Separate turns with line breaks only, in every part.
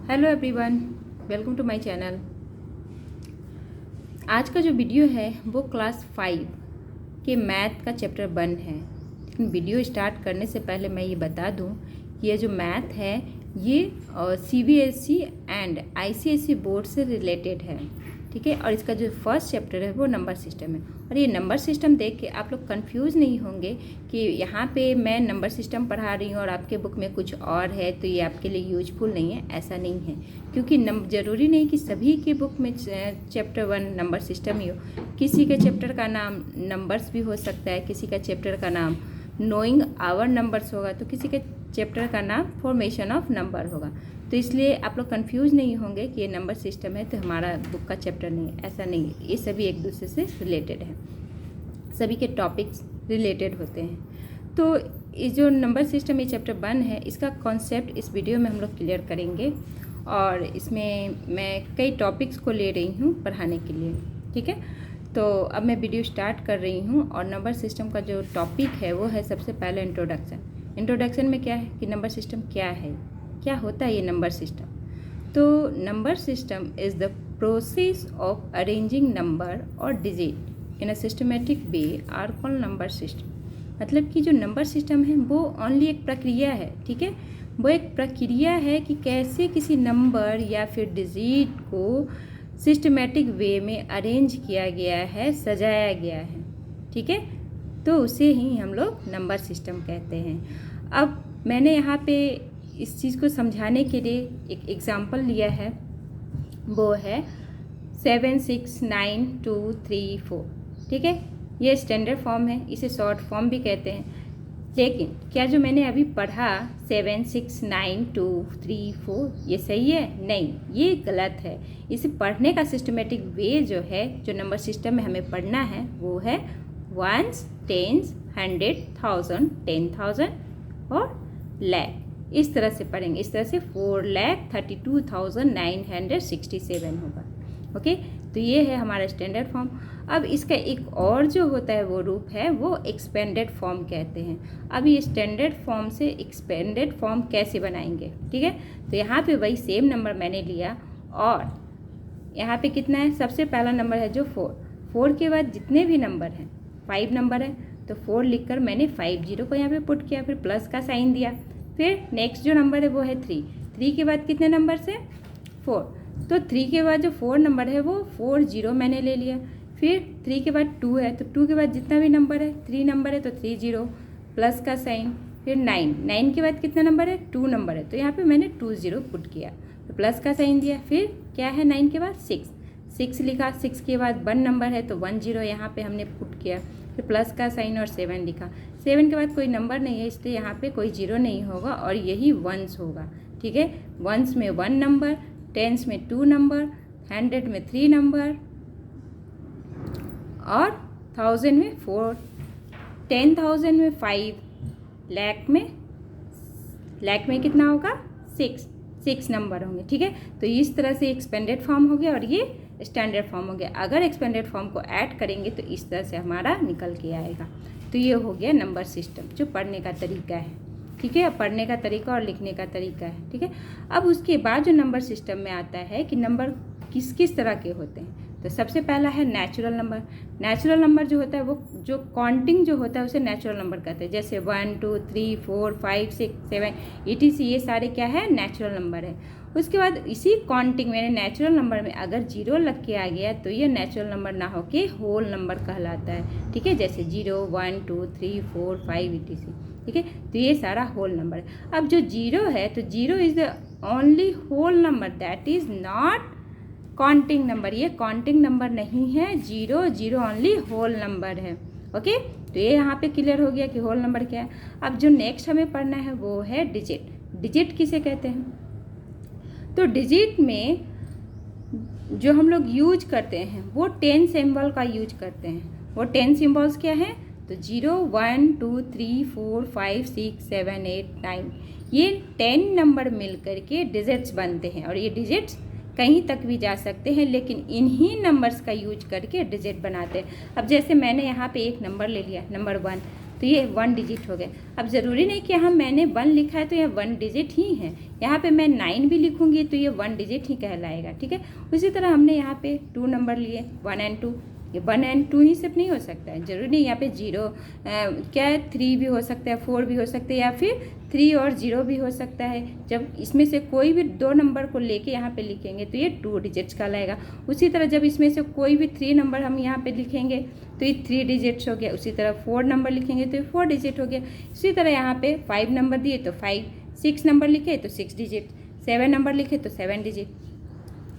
Hello everyone, welcome to my channel. आज का जो वीडियो है वो क्लास 5 के मैथ का चैप्टर 1 है। लेकिन वीडियो स्टार्ट करने से पहले मैं ये बता दूं कि ये जो मैथ है ये CBSE एंड ICSE बोर्ड से रिलेटेड है, ठीक है। और इसका जो फर्स्ट चैप्टर है वो नंबर सिस्टम है। और ये नंबर सिस्टम देख के आप लोग कंफ्यूज नहीं होंगे कि यहाँ पे मैं नंबर सिस्टम पढ़ा रही हूँ और आपके बुक में कुछ और है तो ये आपके लिए यूजफुल नहीं है। ऐसा नहीं है, क्योंकि ज़रूरी नहीं कि सभी के बुक में चैप्टर 1 नंबर सिस्टम ही हो। किसी के चैप्टर का नाम नंबर्स भी हो सकता है, किसी का चैप्टर का नाम नोइंग आवर नंबर्स होगा, तो किसी के चैप्टर का नाम फॉर्मेशन ऑफ नंबर होगा। तो इसलिए आप लोग कंफ्यूज नहीं होंगे कि ये नंबर सिस्टम है तो हमारा बुक का चैप्टर नहीं है, ऐसा नहीं है। ये सभी एक दूसरे से रिलेटेड है, सभी के टॉपिक्स रिलेटेड होते हैं। तो ये जो नंबर सिस्टम ये चैप्टर 1 है, इसका कॉन्सेप्ट इस वीडियो में हम लोग क्लियर करेंगे। और इसमें मैं कई टॉपिक्स को ले रही हूँ पढ़ाने के लिए, ठीक है। तो अब मैं वीडियो स्टार्ट कर रही हूँ। और नंबर सिस्टम का जो टॉपिक है वो है सबसे पहले इंट्रोडक्शन। इंट्रोडक्शन में क्या है कि नंबर सिस्टम क्या है, क्या होता है ये नंबर सिस्टम। तो number system is the process of arranging number और digit in a systematic way are called number system. मतलब कि जो नंबर सिस्टम है वो ओनली एक प्रक्रिया है, ठीक है। वो एक प्रक्रिया है कि कैसे किसी नंबर या फिर डिजिट को सिस्टमेटिक वे में अरेंज किया गया है, सजाया गया है, ठीक है। तो उसे ही हम लोग नंबर सिस्टम कहते हैं। अब मैंने यहाँ पे इस चीज़ को समझाने के लिए एक एग्ज़ाम्पल लिया है, वो है 7 6 9 2 3 4, ठीक है। ये स्टैंडर्ड फॉर्म है, इसे शॉर्ट फॉर्म भी कहते हैं। लेकिन क्या जो मैंने अभी पढ़ा 7 6 9 2 3 4 ये सही है? नहीं, ये गलत है। इसे पढ़ने का सिस्टमेटिक वे जो है, जो नंबर सिस्टम में हमें पढ़ना है वो है वंस, टेंस, 100, 1000, 10,000 और लैख। इस तरह से पढ़ेंगे। इस तरह से 4,32,967 होगा, ओके। तो ये है हमारा स्टैंडर्ड फॉर्म। अब इसका एक और जो होता है वो रूप है, वो एक्सपेंडेड फॉर्म कहते हैं। अब ये स्टैंडर्ड फॉर्म से एक्सपेंडेड फॉर्म कैसे बनाएंगे, ठीक है। तो यहाँ पे वही सेम नंबर मैंने लिया और यहाँ पे कितना है, सबसे पहला नंबर है जो 4 के बाद जितने भी नंबर हैं, 5 नंबर है तो 4 लिखकर मैंने 50 को यहाँ पे पुट किया, फिर प्लस का साइन दिया। फिर नेक्स्ट जो नंबर है वो है 3 के बाद कितने नंबर से 4, तो 3 के बाद जो 4 नंबर है वो 40 मैंने ले लिया। फिर 3 के बाद 2 है तो 2 के बाद जितना भी नंबर है, 3 नंबर है तो 30 प्लस का साइन। फिर 9 के बाद कितना नंबर है, 2 नंबर है तो यहाँ पे मैंने 20 पुट किया तो प्लस का साइन दिया। फिर क्या है 9 के बाद 6 लिखा, 6 के बाद 1 नंबर है तो 10 यहाँ पे हमने पुट किया, फिर प्लस का साइन और 7 लिखा। 7 के बाद कोई नंबर नहीं है इसलिए यहाँ पे कोई 0 नहीं होगा और यही वंस होगा, ठीक है। वंस में 1 नंबर, टेंस में 2 नंबर, 100 में 3 नंबर और 1000 में 4, 10,000 में 5, लाख में कितना होगा 6 नंबर होंगे, ठीक है। तो इस तरह से एक्सपेंडेड फॉर्म हो गया और ये स्टैंडर्ड फॉर्म हो गया। अगर एक्सपेंडेड फॉर्म को ऐड करेंगे तो इस तरह से हमारा निकल के आएगा। तो ये हो गया नंबर सिस्टम, जो पढ़ने का तरीका है, ठीक है। पढ़ने का तरीका और लिखने का तरीका है, ठीक है। अब उसके बाद जो नंबर सिस्टम में आता है कि नंबर किस किस तरह के होते हैं। तो सबसे पहला है नेचुरल नंबर। नेचुरल नंबर जो होता है वो जो काउंटिंग जो होता है उसे नेचुरल नंबर कहते हैं। जैसे 1 2 3 4 5 6 7 etc ये सारे क्या है, नेचुरल नंबर है। उसके बाद इसी काउंटिंग में नेचुरल नंबर में अगर 0 लग के आ गया तो ये नेचुरल नंबर ना होके होल नंबर कहलाता है, ठीक है। जैसे 0 1 2 3 4 5 etc, ठीक है। तो ये सारा होल नंबर है। अब जो 0 है तो 0 is the only whole number, that is not counting number. ये काउंटिंग नंबर नहीं है, 0 ओनली होल नंबर है, ओके। तो ये यहाँ पे क्लियर हो गया कि होल नंबर क्या है। अब जो नेक्स्ट हमें पढ़ना है वो है डिजिट। डिजिट किसे कहते हैं, तो डिजिट में जो हम लोग यूज करते हैं वो 10 सिंबल का यूज करते हैं। वो 10 सिंबल्स क्या हैं, तो 0 1 2 3 4 5 6 7 8 9 ये 10 नंबर मिल करके डिजिट्स बनते हैं। और ये डिजिट्स कहीं तक भी जा सकते हैं, लेकिन इन्हीं नंबर्स का यूज करके डिजिट बनाते हैं। अब जैसे मैंने यहाँ पे एक नंबर ले लिया, नंबर 1, तो ये 1 डिजिट हो गए। अब ज़रूरी नहीं कि मैंने 1 लिखा है तो यह 1 डिजिट ही है, यहाँ पे मैं 9 भी लिखूँगी तो ये 1 डिजिट ही कहलाएगा, ठीक है। उसी तरह हमने यहाँ पे 2 नंबर लिए 1 and 2, ये 1 and 2 ही सिर्फ नहीं हो सकता है, जरूरी नहीं यहाँ पे 0 क्या है 3 भी हो सकता है, 4 भी हो सकते हैं, या फिर 3 और 0 भी हो सकता है। जब इसमें से कोई भी 2 नंबर को लेके यहाँ पे लिखेंगे तो ये 2 डिजिट्स कहलाएगा। उसी तरह जब इसमें से कोई भी 3 नंबर हम यहाँ पे लिखेंगे तो ये 3 डिजिट्स हो गया। उसी तरह 4 नंबर लिखेंगे तो ये 4 डिजिट हो गया। इसी तरह यहाँ पे 5 नंबर दिए तो 5, 6 नंबर लिखे तो 6 डिजिट, 7 नंबर लिखे तो 7 डिजिट।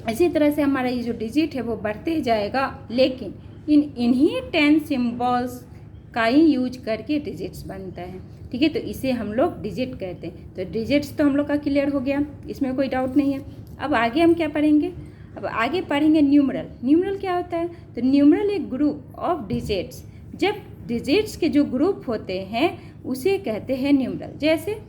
इसी तरह से हमारा ये जो डिजिट है वो बढ़ते जाएगा, लेकिन इन्हीं 10 सिम्बॉल्स का ही यूज करके डिजिट्स बनता है, ठीक है। तो इसे हम लोग डिजिट कहते हैं। तो डिजिट्स तो हम लोग का क्लियर हो गया, इसमें कोई डाउट नहीं है। अब आगे हम क्या पढ़ेंगे, अब आगे पढ़ेंगे न्यूमरल। न्यूमरल क्या होता है, तो न्यूमरल एक ग्रुप ऑफ डिजिट्स, जब डिजिट्स के जो ग्रुप होते हैं उसे कहते हैं न्यूमरल। जैसे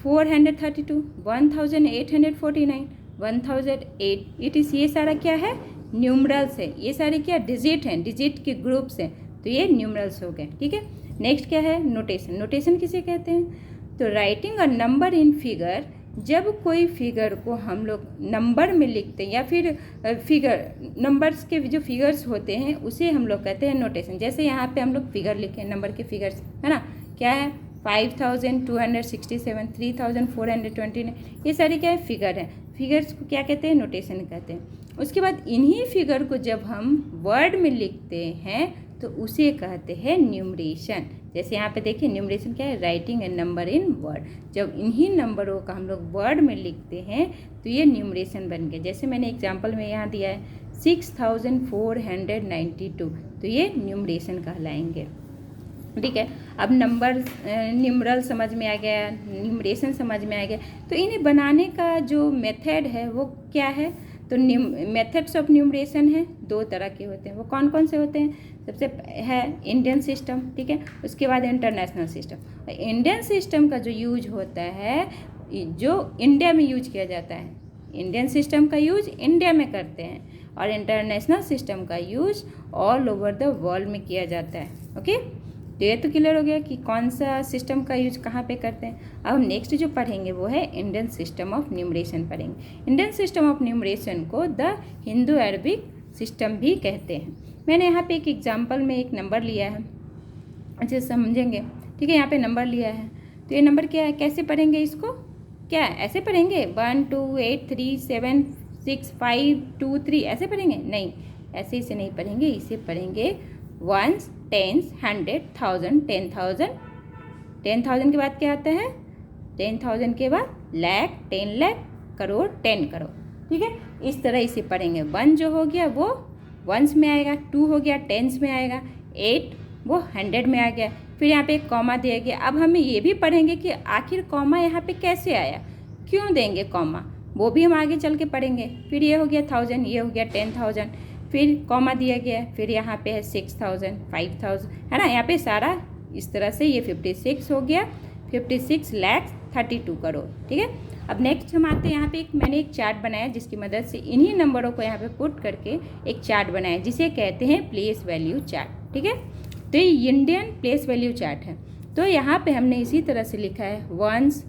432, 1849, 1008, इट इज़, ये सारा क्या है, न्यूमरल्स है। ये सारे क्या डिजिट हैं, डिजिट के ग्रुप्स हैं, तो ये न्यूमरल्स हो गए, ठीक है। नेक्स्ट क्या है, नोटेशन। नोटेशन किसे कहते हैं, तो writing a number in figure, जब कोई फिगर को हम लोग नंबर में लिखते हैं या फिर फिगर नंबर्स के जो फिगर्स होते हैं उसे हम लोग कहते हैं नोटेशन। जैसे यहाँ पे हम लोग फिगर लिखे, नंबर के फिगर्स है ना, क्या है 5267, 3429, ये सारी क्या है फिगर है। फिगर्स को क्या कहते हैं, नोटेशन कहते हैं। उसके बाद इन्हीं फिगर को जब हम वर्ड में लिखते हैं तो उसे कहते हैं न्यूमरेशन। जैसे यहाँ पे देखिए न्यूमरेशन क्या है, writing a number in word. जब इन्हीं नंबरों का हम लोग वर्ड में लिखते हैं तो ये न्यूमरेशन बन गया। जैसे मैंने एग्जांपल में यहाँ दिया है 6492, तो ये न्यूमरेशन कहलाएंगे, ठीक है। अब नंबर न्यूमरल समझ में आ गया, न्यूमरेशन समझ में आ गया, तो इन्हें बनाने का जो मेथड है वो क्या है, तो मेथड्स ऑफ न्यूमरेशन है, 2 तरह के होते हैं। वो कौन कौन से होते हैं, सबसे है इंडियन सिस्टम, ठीक है। उसके बाद इंटरनेशनल सिस्टम। इंडियन सिस्टम का जो यूज होता है, जो इंडिया में यूज किया जाता है, इंडियन सिस्टम का यूज इंडिया में करते हैं, और इंटरनेशनल सिस्टम का use all over the world में किया जाता है, ओके। तो ये तो क्लियर हो गया कि कौन सा सिस्टम का यूज कहाँ पे करते हैं। अब नेक्स्ट जो पढ़ेंगे वो है इंडियन सिस्टम ऑफ न्यूमरेशन पढ़ेंगे। इंडियन सिस्टम ऑफ न्यूमरेशन को द हिंदू अरबिक सिस्टम भी कहते हैं। मैंने यहाँ पे एक एग्जांपल में एक नंबर लिया है, अच्छे समझेंगे, ठीक है। यहाँ पे नंबर लिया है, तो ये नंबर क्या है, कैसे पढ़ेंगे इसको, क्या ऐसे पढ़ेंगे 1 2 8 3 7 6 5 2 3 ऐसे पढ़ेंगे, नहीं, ऐसे इसे नहीं पढ़ेंगे। इसे पढ़ेंगे वंस, टेंस, 100, 1000, 10,000। 10,000 के बाद क्या आता है, 10,000 के बाद लाख, 10 लाख, करोड़, 10 करोड़, ठीक है। इस तरह इसे पढ़ेंगे। 1 जो हो गया वो वंस में आएगा, 2 हो गया टेंस में आएगा, 8 वो 100 में आ गया। फिर यहाँ पे एक कॉमा दिया गया। अब हमें ये भी पढ़ेंगे कि आखिर कॉमा यहाँ पे कैसे आया, क्यों देंगे कॉमा, वो भी हम आगे चल के पढ़ेंगे। फिर ये हो गया 1000, ये हो गया 10,000, फिर कॉमा दिया गया, फिर यहाँ पे है 6000, 5000, है ना। यहाँ पे सारा इस तरह से ये 56 हो गया, 56 लाख 32 करोड़, ठीक है। अब नेक्स्ट हम आते हैं, यहाँ पे मैंने एक चार्ट बनाया जिसकी मदद से इन्हीं नंबरों को यहाँ पे पुट करके एक चार्ट बनाया जिसे कहते हैं प्लेस वैल्यू चार्ट, ठीक है। तो ये इंडियन प्लेस वैल्यू चार्ट है। तो यहाँ पे हमने इसी तरह से लिखा है वंस,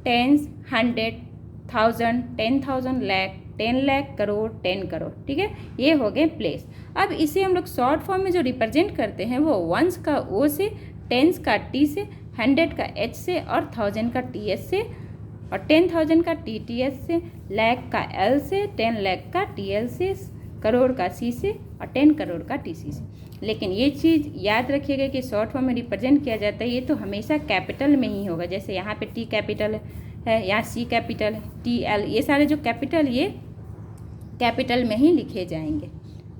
टेंस, 100, 1000, 10,000, लाख, 10 लाख, करोड़, 10 करोड़, ठीक है। ये हो गए प्लेस। अब इसे हम लोग शॉर्ट फॉर्म में जो रिप्रेजेंट करते हैं वो वंस का ओ से, टेंस का टी से, 100 का एच से, और 1000 का टी एस से, और 10,000 का टी टी एस से, लाख का एल से, 10 लाख का टी एल से, करोड़ का सी से, और 10 करोड़ का टी सी से। लेकिन ये चीज़ याद रखिएगा कि शॉर्ट फॉर्म में रिप्रेजेंट किया जाता है ये तो हमेशा कैपिटल में ही होगा। जैसे यहाँ पे टी कैपिटल है, यहाँ सी कैपिटल है, टी एल, ये सारे जो कैपिटल ये कैपिटल में ही लिखे जाएंगे,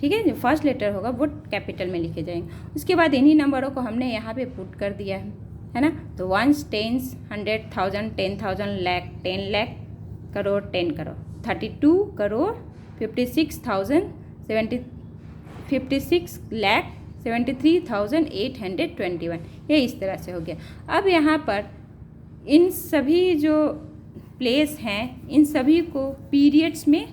ठीक है। जो फर्स्ट लेटर होगा वो कैपिटल में लिखे जाएंगे। उसके बाद इन्हीं नंबरों को हमने यहाँ पे पुट कर दिया है ना। तो वंस, टेंस, 100, 1000, 10,000, लाख, 10 लाख, करोड़, 10 करोड़, 32 करोड़, 56 लाख 73,821, ये इस तरह से हो गया। अब यहाँ पर इन सभी जो प्लेस हैं इन सभी को पीरियड्स में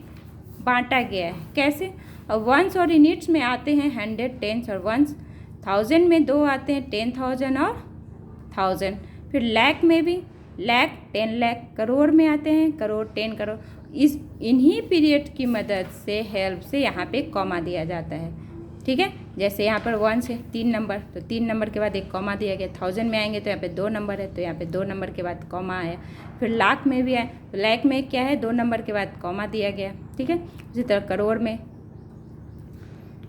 बांटा गया है। कैसे, अब वंस और यूनिट्स में आते हैं 100, टेंस और वंस, 1000 में 2 आते हैं 10,000 और 1000, फिर लाख में भी लाख, 10 लाख, करोड़ में आते हैं, करोड़, 10 करोड़। इन्हीं पीरियड की मदद से, हेल्प से यहाँ पे कॉमा दिया जाता है। ठीक है, जैसे यहाँ पर 1 से 3 नंबर, तो 3 नंबर के बाद एक कॉमा दिया गया। 1000 में आएंगे तो यहाँ पे 2 नंबर है, तो यहाँ पे 2 नंबर के बाद कॉमा आया। फिर लाख में भी आए, तो लाख में क्या है, 2 नंबर के बाद कॉमा दिया गया। ठीक है, उसी तरह करोड़ में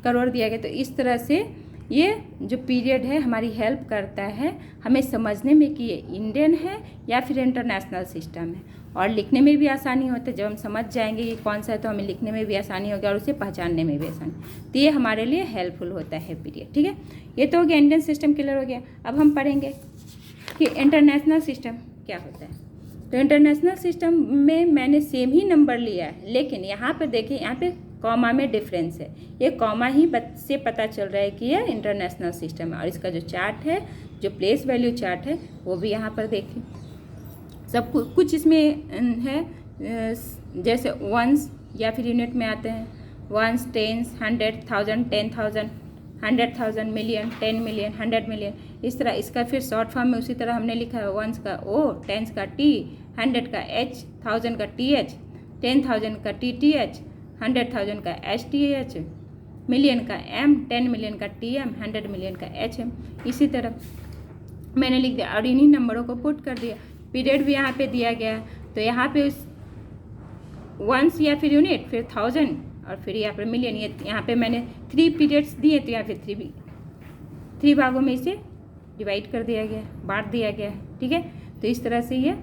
करोड़ दिया गया। तो इस तरह से ये जो पीरियड है हमारी हेल्प करता है हमें समझने में कि ये इंडियन है या फिर इंटरनेशनल सिस्टम है, और लिखने में भी आसानी होता है। जब हम समझ जाएंगे कि कौन सा है तो हमें लिखने में भी आसानी होगी और उसे पहचानने में भी आसानी। तो ये हमारे लिए हेल्पफुल होता है पीरियड। ठीक है, ये तो हो गया इंडियन सिस्टम, क्लियर हो गया। अब हम पढ़ेंगे कि इंटरनेशनल सिस्टम क्या होता है। तो इंटरनेशनल सिस्टम में मैंने सेम ही नंबर लिया है, लेकिन यहाँ पर देखिए, यहाँ पे कॉमा में डिफरेंस है। ये कॉमा ही से पता चल रहा है कि यह इंटरनेशनल सिस्टम है। और इसका जो चार्ट है, जो प्लेस वैल्यू चार्ट है, वो भी यहाँ पर देखिए। सब कुछ इसमें है, जैसे वंस या फिर यूनिट में आते हैं, ones, tens, 100, 1000, 10,000, 100,000, million, 10 million, 100 million, इस तरह। इसका फिर शॉर्ट फॉर्म में उसी तरह हमने लिखा है, वंस का O, टेंस का T, 100 का H, 1000 का TH, 10,000 का TTH, 100,000 का HTH, मिलियन का M, 10 मिलियन का TM, 100 मिलियन का HM। इसी तरह मैंने लिख दिया और इन्हीं नंबरों को पुट कर दिया। पीरियड भी यहाँ पे दिया गया, तो यहाँ पे वंस या फिर यूनिट, फिर 1000 और फिर यहाँ पर मिलियन। ये यहाँ पे मैंने 3 पीरियड्स दिए, तो यहाँ पे 3 भागों में इसे डिवाइड कर दिया गया, बांट दिया गया है। ठीक है, तो इस तरह से ये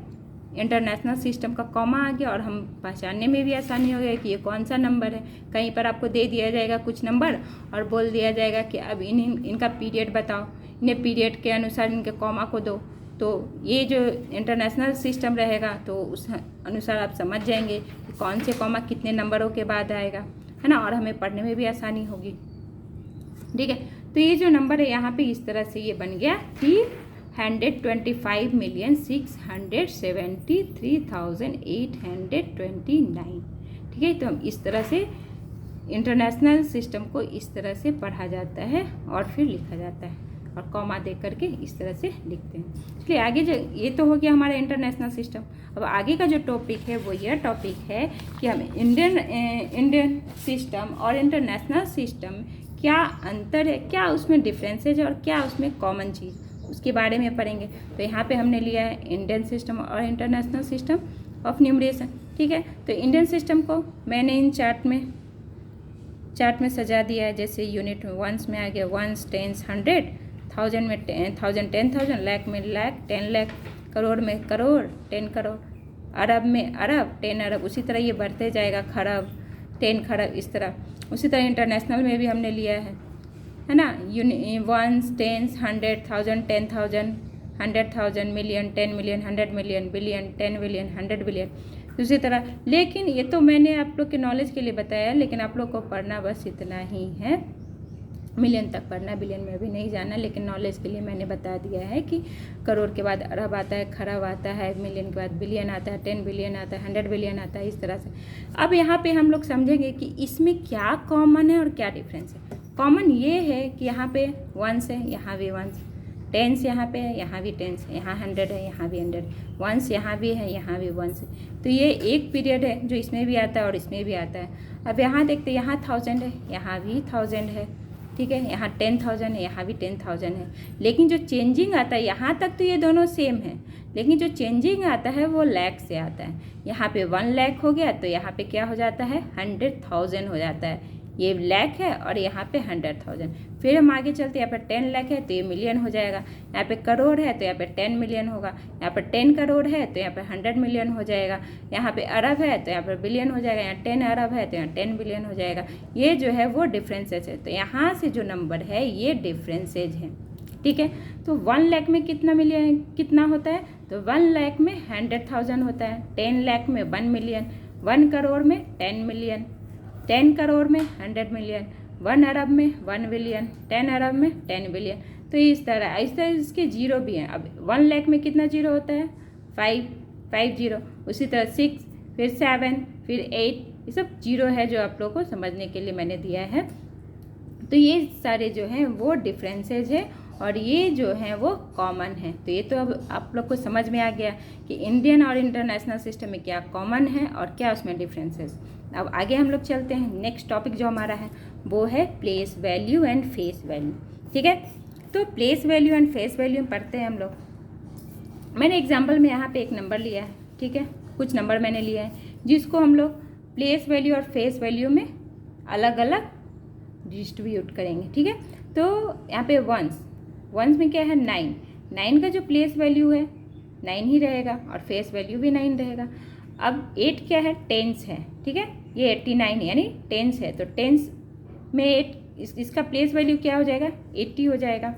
इंटरनेशनल सिस्टम का कॉमा आ गया और हम पहचानने में भी आसानी हो गया कि ये कौन सा नंबर है। कहीं पर आपको दे दिया जाएगा कुछ नंबर और बोल दिया जाएगा कि अब इनका पीरियड बताओ, इन्हें पीरियड के अनुसार इनके कॉमा को दो। तो ये जो इंटरनेशनल सिस्टम रहेगा तो उस अनुसार आप समझ जाएंगे कि कौन से कॉमा कितने नंबरों के बाद आएगा, है ना, और हमें पढ़ने में भी आसानी होगी। ठीक है, तो ये जो नंबर है यहाँ पे इस तरह से ये बन गया 325,673,829। ठीक है, तो हम इस तरह से इंटरनेशनल सिस्टम को इस तरह से पढ़ा जाता है और फिर लिखा जाता है, और कॉमा दे करके इस तरह से लिखते हैं। इसलिए आगे जो ये तो हो गया हमारा इंटरनेशनल सिस्टम। अब आगे का जो टॉपिक है वो यह टॉपिक है कि हम इंडियन सिस्टम और इंटरनेशनल सिस्टम क्या अंतर है, क्या उसमें डिफरेंसेज है और क्या उसमें कॉमन चीज़, उसके बारे में पढ़ेंगे। तो यहाँ पे हमने लिया है इंडियन सिस्टम और इंटरनेशनल सिस्टम ऑफ न्यूमरेशन। ठीक है, तो इंडियन सिस्टम को मैंने इन चार्ट में सजा दिया है। जैसे यूनिट में वंस में आ गया वंस, टेंस 100, 1000 में 1000, 10,000, लाख में लाख, 10 लाख, करोड़ में करोड़, 10 करोड़, अरब में अरब, 10 अरब। उसी तरह ये बढ़ते जाएगा, खरब, 10 खरब, इस तरह। उसी तरह इंटरनेशनल में भी हमने लिया है ना, ones, tens, 100, 1000, 10,000, 100,000, million, 10 million, 100 million, billion, 10 billion, 100 billion. उसी तरह, लेकिन ये तो मैंने आप लोग के नॉलेज के लिए बताया, लेकिन आप लोग को पढ़ना बस इतना ही है, मिलियन तक पढ़ना, बिलियन में भी नहीं जाना। लेकिन नॉलेज के लिए मैंने बता दिया है कि करोड़ के बाद अरब आता है, खरब आता है, मिलियन के बाद बिलियन आता है, 10 बिलियन आता है, 100 बिलियन आता है, इस तरह से। अब यहाँ पे हम लोग समझेंगे कि इसमें क्या कॉमन है और क्या डिफरेंस है। कॉमन ये है कि यहाँ पे वंस है, यहाँ भी वंस, टेंस यहाँ पे है, यहाँ भी टेंस है, यहाँ 100 है, यहाँ भी 100, वंस यहाँ भी है, यहाँ भी वंस है। तो ये एक पीरियड है जो इसमें भी आता है और इसमें भी आता है। अब यहाँ देखते हैं, यहाँ 1000 है, यहाँ भी 1000 है। ठीक है, यहाँ 10,000 है, यहाँ भी 10,000 है। लेकिन जो चेंजिंग आता है, यहाँ तक तो ये दोनों सेम है, लेकिन जो चेंजिंग आता है वो लाख से आता है। यहाँ पे 1 लाख हो गया तो यहाँ पे क्या हो जाता है, 100,000 हो जाता है। ये लाख है और यहाँ पे 100,000। फिर हम आगे चलते हैं, यहाँ पे 10 लाख है तो ये मिलियन हो जाएगा। यहाँ पे करोड़ है तो यहाँ पे 10 मिलियन होगा। यहाँ पे 10 करोड़ है तो यहाँ पे 100 मिलियन हो जाएगा। यहाँ पे अरब है तो यहाँ पर बिलियन हो जाएगा। यहाँ 10 अरब है तो यहाँ 10 बिलियन हो जाएगा। ये जो है वो डिफरेंसेज है। तो यहाँ से जो नंबर है ये डिफरेंसेज है। ठीक है, तो 1 लाख में कितना मिलियन, कितना होता है, तो 1 लाख में 100,000 होता है। 10 लाख में 1 मिलियन, 1 करोड़ में 10 मिलियन, 10 करोड़ में 100 मिलियन, 1 अरब में 1 बिलियन, 10 अरब में 10 बिलियन। तो इस तरह इसके जीरो भी हैं। अब 1 लाख में कितना जीरो होता है, 5 जीरो। उसी तरह 6, फिर 7, फिर 8, ये सब जीरो है जो आप लोगों को समझने के लिए मैंने दिया है। तो ये सारे जो हैं वो डिफरेंसेज है और ये जो है वो कॉमन है। तो ये तो अब आप लोग को समझ में आ गया कि इंडियन और इंटरनेशनल सिस्टम में क्या कॉमन है और क्या उसमें डिफरेंसेस। अब आगे हम लोग चलते हैं। नेक्स्ट टॉपिक जो हमारा है वो है place value and face value. ठीक है, तो place value and face value पढ़ते हैं हम लोग। मैंने एग्जाम्पल में यहाँ पे एक नंबर लिया है, ठीक है, कुछ नंबर मैंने लिया है जिसको हम लोग प्लेस वैल्यू और फेस वैल्यू में अलग अलग डिस्ट्रीब्यूट करेंगे। ठीक है, तो यहाँ पे वंस में क्या है 9 का जो प्लेस वैल्यू है 9 ही रहेगा और फेस वैल्यू भी 9 रहेगा। अब 8 क्या है, टेंस है। ठीक है, ये 89 यानी टेंस है, तो टेंस में 8 इसका प्लेस वैल्यू क्या हो जाएगा 80 हो जाएगा।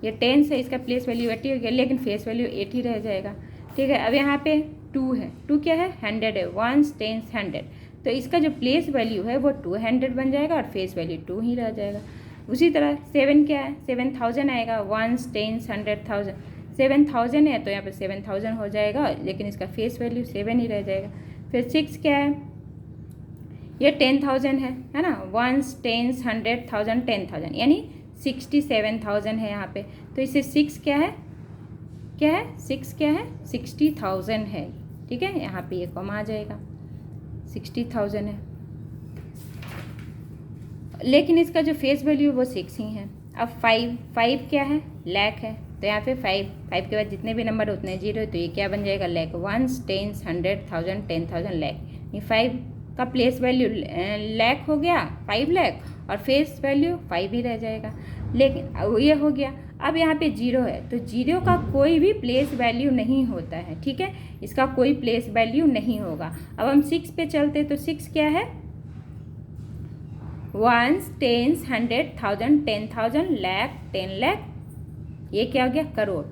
ये टेंस है, इसका प्लेस वैल्यू 80 हो गया, लेकिन फेस वैल्यू 8 ही रह जाएगा। ठीक है, अब यहाँ पे 2 है, 2 क्या है 100 है, वंस टेंस 100, तो इसका जो प्लेस वैल्यू है वो 200 बन जाएगा और फेस वैल्यू 2 ही रह जाएगा। उसी तरह 7 क्या है 7000 आएगा, वंस टेंस 100,000, 7000 है तो यहाँ पे 7000 हो जाएगा, लेकिन इसका फेस वैल्यू 7 ही रह जाएगा। फिर 6 क्या है, ये 10,000 है ना, वंस टेंस 100,000 10,000 यानी 67,000 है यहाँ पे, तो इसे 6 क्या है 60,000 है। ठीक है, यहाँ पे ये कम आ जाएगा 60,000 है, लेकिन इसका जो फेस वैल्यू वो 6 ही है। अब 5 क्या है लाख है, तो यहाँ पे 5 के बाद जितने भी नंबर उतने 0, तो ये क्या बन जाएगा लाख, वंस टेंस 100,000 10,000 लाख। ये 5 का प्लेस वैल्यू लाख हो गया 5 लाख और फेस वैल्यू 5 ही रह जाएगा, लेकिन ये हो गया। अब यहाँ पे 0 है, तो 0 का कोई भी प्लेस वैल्यू नहीं होता है। ठीक है, इसका कोई प्लेस वैल्यू नहीं होगा। अब हम 6 पे चलते, तो 6 क्या है, वंस टेंस 100,000 10,000 लाख 10 लाख, ये क्या हो गया करोड़।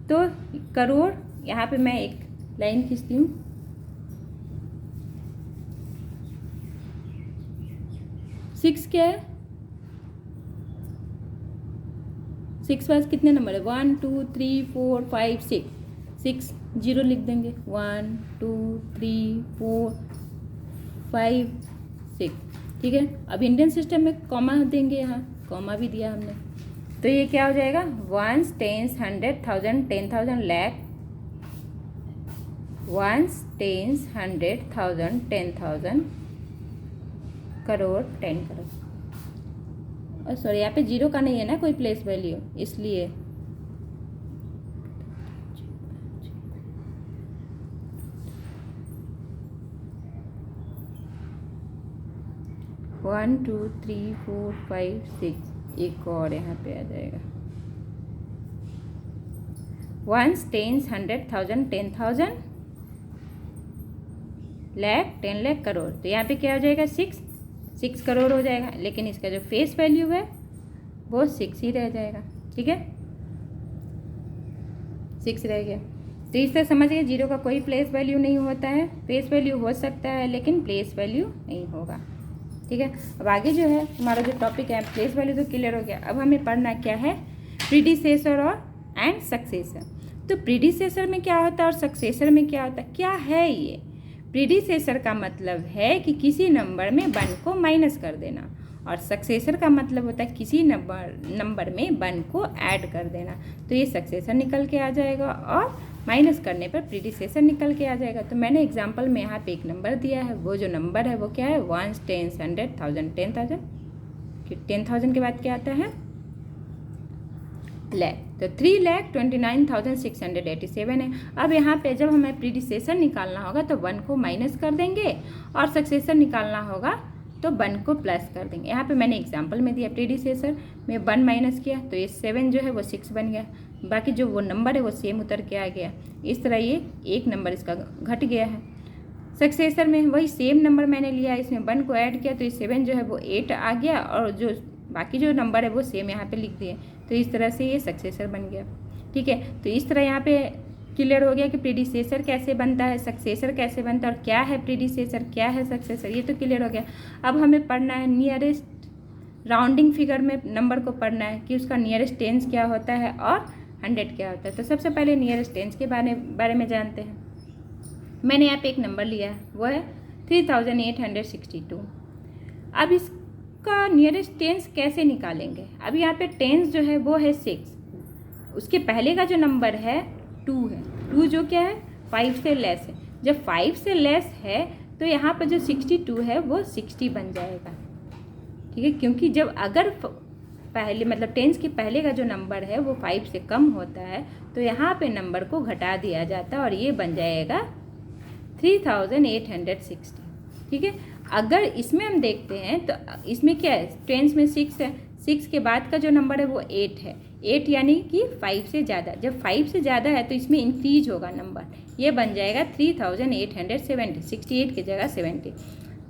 तो करोड़, यहाँ पे मैं एक लाइन खींचती हूँ, सिक्स क्या है, 6 पास कितने नंबर है 1 2 3 4 5 6 0 लिख देंगे, 1 2 3 4 5 6। ठीक है, अब इंडियन सिस्टम में कॉमा देंगे, यहाँ कॉमा भी दिया हमने, तो ये क्या हो जाएगा ones tens 100,000 10,000 lakh, ones tens 100,000 10,000 crore 10 crore. और सॉरी यहाँ पे 0 का नहीं है ना कोई प्लेस वैल्यू, इसलिए 1 2 3 4 5 6 एक और यहाँ पे आ जाएगा, वंस टेंस 100,000 10,000 लाख 10 लाख करोड़, तो यहाँ पे क्या हो जाएगा 6 करोड़ हो जाएगा, लेकिन इसका जो फेस वैल्यू है वो 6 ही रह जाएगा। ठीक है, 6 रह गया। तो इस तरह समझिए 0 का कोई प्लेस वैल्यू नहीं होता है, फेस वैल्यू हो सकता है लेकिन प्लेस वैल्यू नहीं होगा। ठीक है, अब आगे जो है हमारा जो टॉपिक है प्लेस वैल्यू तो क्लियर हो गया। अब हमें पढ़ना क्या है प्रीडिसेसर और एंड सक्सेसर। तो प्रीडिसेसर में क्या होता है और सक्सेसर में क्या होता है, क्या है ये। प्रीडिसेसर का मतलब है कि किसी नंबर में 1 को माइनस कर देना, और सक्सेसर का मतलब होता है किसी नंबर में 1 को ऐड कर देना। तो ये सक्सेसर निकल के आ जाएगा और माइनस करने पर प्रीडिसेसर निकल के आ जाएगा। तो मैंने एग्जांपल में यहाँ पे एक नंबर दिया है, वो जो नंबर है वो क्या है वंस टेंस 100,000 10,000, 10,000 के बाद क्या आता है लाख, तो 3,29,687 है। अब यहाँ पे जब हमें प्रीडिसेसर निकालना होगा तो 1 को माइनस कर देंगे और सक्सेसर निकालना होगा तो 1 को प्लस कर देंगे। यहाँ पे मैंने एग्जांपल में दिया प्रीडिसेसर में 1 माइनस किया तो ये 7 जो है वो 6 बन गया, बाकी जो वो नंबर है वो सेम उतर के आ गया। इस तरह ये एक नंबर इसका घट गया है। सक्सेसर में वही सेम नंबर मैंने लिया, इसमें 1 को ऐड किया तो ये 7 जो है वो 8 आ गया और जो बाकी जो नंबर है वो सेम यहाँ पे लिख दिए, तो इस तरह से ये सक्सेसर बन गया। ठीक है, तो इस तरह यहाँ पे क्लियर हो गया कि प्रीडिसेसर कैसे बनता है, सक्सेसर कैसे बनता है और क्या है प्रीडिसेसर क्या है सक्सेसर, ये तो क्लियर हो गया। अब हमें पढ़ना है नियरेस्ट राउंडिंग फिगर में नंबर को पढ़ना है कि उसका नियरेस्ट टेंस क्या होता है और 100 क्या होता है। तो सबसे पहले नियरेस्ट टेंस के बारे में जानते हैं। मैंने यहाँ पे एक नंबर लिया है वो है 3,862। अब का नियरेस्ट टेंस कैसे निकालेंगे। अब यहाँ पे टेंस जो है वो है 6, उसके पहले का जो नंबर है 2 है। 2 जो क्या है 5 से लेस है। जब 5 से लेस है तो यहाँ पर जो 62 है वो 60 बन जाएगा, ठीक है। क्योंकि जब अगर पहले मतलब टेंस के पहले का जो नंबर है वो 5 से कम होता है तो यहाँ पे नंबर को घटा दिया जाता है और ये बन जाएगा 3860, ठीक है। अगर इसमें हम देखते हैं तो इसमें क्या है, टेंस में 6 है, 6 के बाद का जो नंबर है वो 8 है। 8 यानी कि 5 से ज़्यादा, जब 5 से ज़्यादा है तो इसमें इंक्रीज होगा नंबर, ये बन जाएगा 3870, 68 की जगह 70।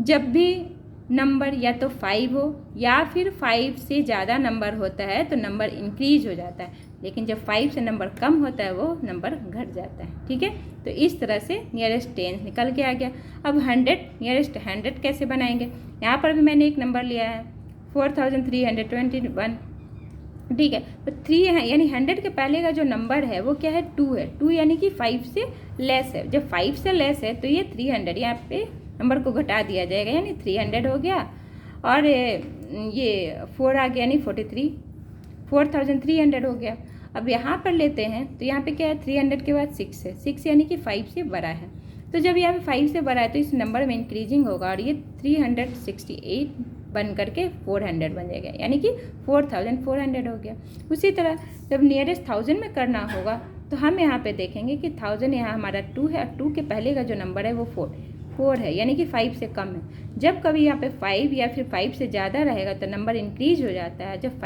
जब भी नंबर या तो 5 हो या फिर 5 से ज़्यादा नंबर होता है तो नंबर इंक्रीज हो जाता है, लेकिन जब 5 से नंबर कम होता है वो नंबर घट जाता है, ठीक है। तो इस तरह से नियरेस्ट टेंस निकल के आ गया। अब 100, नियरेस्ट 100 कैसे बनाएंगे, यहाँ पर भी मैंने एक नंबर लिया है 4321, ठीक है। तो 3 है यानी 100 के पहले का जो नंबर है वो क्या है 2 है। 2 यानी कि 5 से लेस है। जब 5 से लेस है तो ये 300, यहाँ पे नंबर को घटा दिया जाएगा यानी 300 हो गया, और ये 4 आ गया यानी 43, 4300 हो गया। अब यहाँ पर लेते हैं तो यहाँ पे क्या है 300 के बाद 6 है, 6 यानी कि 5 से बड़ा है। तो जब यहाँ पे 5 से बड़ा है तो इस नंबर में इंक्रीजिंग होगा और ये 368 बन करके 400 बन जाएगा यानी कि 4400 हो गया। उसी तरह जब नियरेस्ट 1000 में करना होगा तो हम यहाँ पे देखेंगे कि 1000 यहाँ हमारा 2 है और 2 के पहले का जो नंबर है वो 4 है यानी कि 5 से कम है। जब कभी यहाँ पे 5 या फिर 5 से ज़्यादा रहेगा तो नंबर इंक्रीज हो जाता है, जब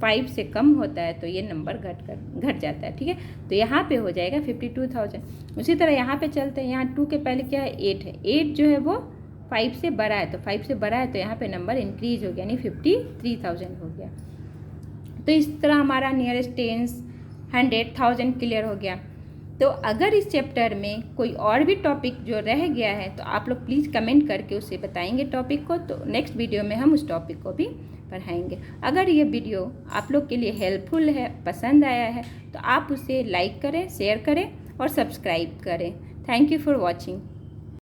5 से कम होता है तो ये नंबर घट जाता है, ठीक है। तो यहाँ पे हो जाएगा 52,000। उसी तरह यहाँ पे चलते हैं, यहाँ 2 के पहले क्या है 8 है, 8 जो है वो 5 से बड़ा है, तो 5 से बड़ा है तो यहाँ पे नंबर इंक्रीज हो गया यानी 53,000 हो गया। तो इस तरह हमारा नियरेस्ट टेंस 100,000 क्लियर हो गया। तो अगर इस चैप्टर में कोई और भी टॉपिक जो रह गया है तो आप लोग प्लीज़ कमेंट करके उसे बताएंगे टॉपिक को, तो नेक्स्ट वीडियो में हम उस टॉपिक को भी पढ़ाएंगे। अगर ये वीडियो आप लोग के लिए हेल्पफुल है, पसंद आया है, तो आप उसे लाइक करें, शेयर करें और सब्सक्राइब करें। Thank you for watching.